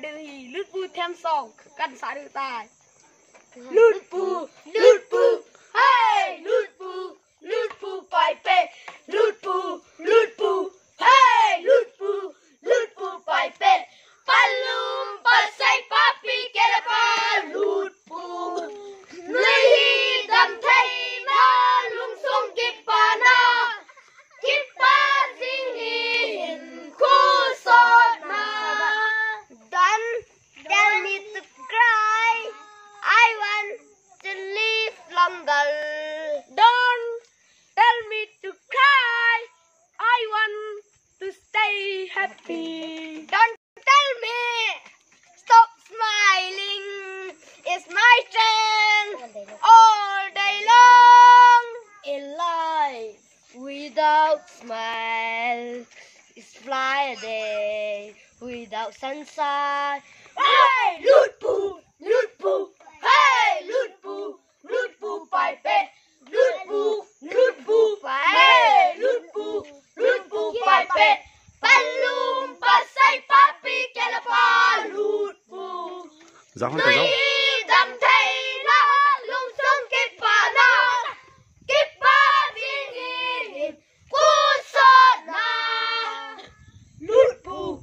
đưa thì lướt bu thêm song căn xã đưa tài lướt bu hey lướt bu phải pe lướt bu hey lướt bu phải pe palum pasai papi kera pa lướt bu lui đam thấy na lung sung kip pa na kip pa ding in khu sot na don't tell me to cry I want to live longer don't tell me to cry I want to stay happy don't tell me stop smiling it's my turn all day long in life without smile it's fly a day without sunshine hey lướt bu hey lướt bu phải pe lướt bu hey lướt bu phải pe palum pasai papi kera pa lướt bu Lui đam thấy na lung sung kip pa na kip pa ding in khu sot na lướt bu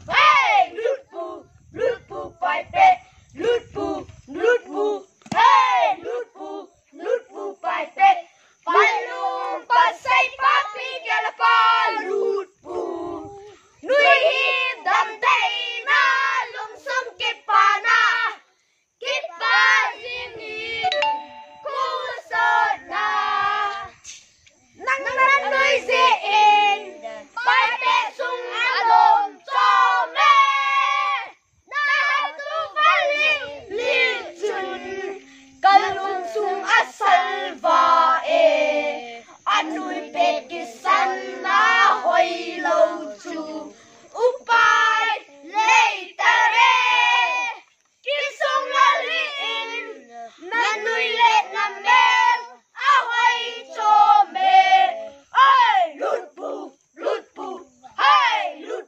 hey lướt bu phải pe lướt bu hey lướt bu phải pe palum pasai papi kera pa lướt bu nuôi đam thấy na lung sung kip pa na kip pa ding in khu sot na nắng nuôi dễ in phải pe sung alom cho mẹ na tu vali li chun kalung sung asal va e anui pe kisan na hoi lâu chu upai leitare kisung alin na nui le na mel ahoy cho me ai lướt bu hey lướt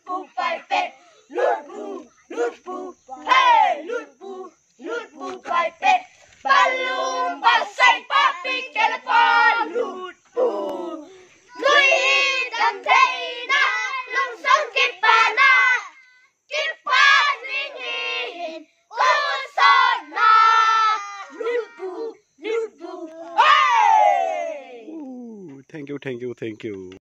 bu phải pe lướt bu hey lướt bu phải pe palum pasai papi kera pa lướt bu lui đam thấy na lung sung kip pa na kip pa ding in khu sot na lướt bu hey Thank you.